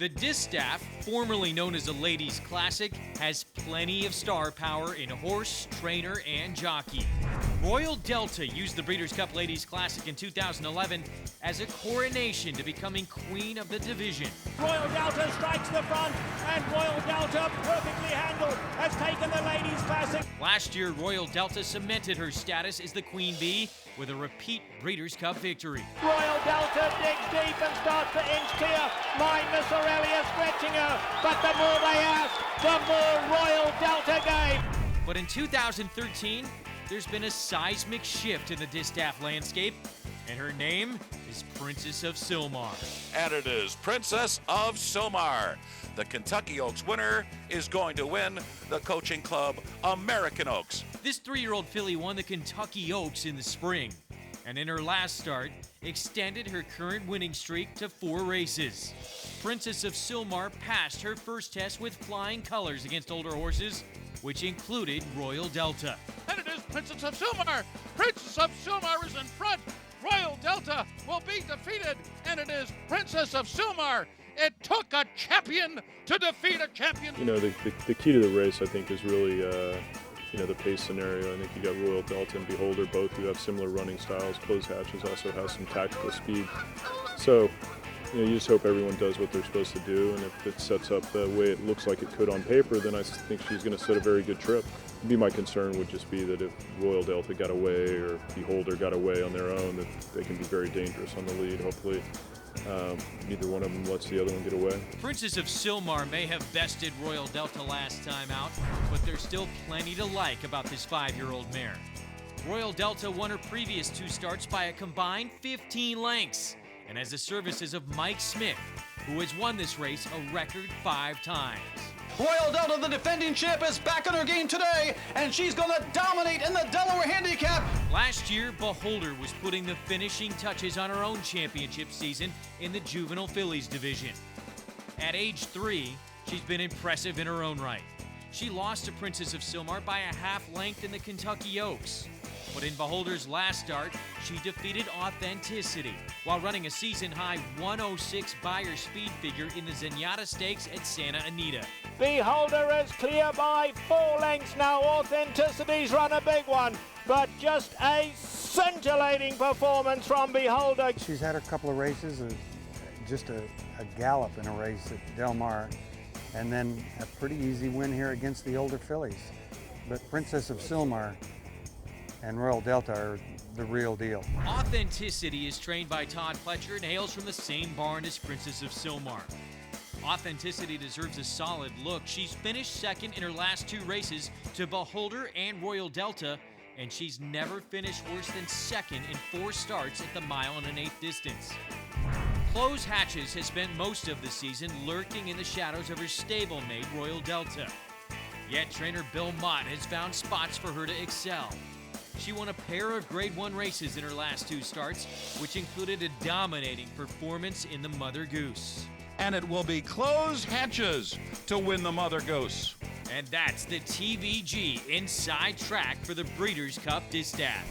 The Distaff, formerly known as the Ladies Classic, has plenty of star power in horse, trainer, and jockey. Royal Delta used the Breeders Cup Ladies Classic in 2011 as a coronation to becoming queen of the division. Royal Delta strikes the front, and Royal Delta, perfectly handled, has taken the Ladies Classic. Last year, Royal Delta cemented her status as the Queen Bee with a repeat Breeders' Cup victory. Royal Delta digs deep and starts to inch clear. My Miss Aurelia stretching her, but the more they ask, the more Royal Delta gave. But in 2013, there's been a seismic shift in the Distaff landscape, and her name is Princess of Sylmar. And it is Princess of Sylmar. The Kentucky Oaks winner is going to win the coaching club American Oaks. This 3-year-old filly won the Kentucky Oaks in the spring, and in her last start, extended her current winning streak to 4 races. Princess of Sylmar passed her first test with flying colors against older horses, which included Royal Delta. And it is Princess of Sylmar. Princess of Sylmar is in front. Royal Delta will be defeated, and it is Princess of Sylmar. It took a champion to defeat a champion. You know, the key to the race, I think, is really, the pace scenario. I think you got Royal Delta and Beholder, both who have similar running styles. Closed Hatches also has some tactical speed. So, you just hope everyone does what they're supposed to do, and if it sets up the way it looks like it could on paper, then I think she's going to set a very good trip. My concern would just be that if Royal Delta got away or Beholder got away on their own, that they can be very dangerous on the lead. Hopefully, neither one of them lets the other one get away. Princess of Sylmar may have bested Royal Delta last time out, but there's still plenty to like about this 5-year-old mare. Royal Delta won her previous 2 starts by a combined 15 lengths, and has the services of Mike Smith, who has won this race a record 5 times. Royal Delta, the defending champ, is back on her game today, and she's going to dominate in the Delaware Handicap. Last year, Beholder was putting the finishing touches on her own championship season in the juvenile fillies division. At age 3, she's been impressive in her own right. She lost to Princess of Sylmar by a half length in the Kentucky Oaks. But in Beholder's last start, she defeated Authenticity while running a season-high 106 buyer speed figure in the Zenyatta Stakes at Santa Anita. Beholder is clear by 4 lengths now. Authenticity's run a big one, but just a scintillating performance from Beholder. She's had a couple of races, just a gallop in a race at Del Mar, and then a pretty easy win here against the older fillies. But Princess of Sylmar and Royal Delta are the real deal. Authenticity is trained by Todd Pletcher and hails from the same barn as Princess of Sylmar. Authenticity deserves a solid look. She's finished second in her last 2 races to Beholder and Royal Delta, and she's never finished worse than second in 4 starts at the 1.125-mile distance. Closed Hatches has spent most of the season lurking in the shadows of her stablemate, Royal Delta. Yet trainer Bill Mott has found spots for her to excel. She won a pair of Grade 1 races in her last 2 starts, which included a dominating performance in the Mother Goose. And it will be Closed Hatches to win the Mother Goose. And that's the TVG Inside Track for the Breeders' Cup Distaff.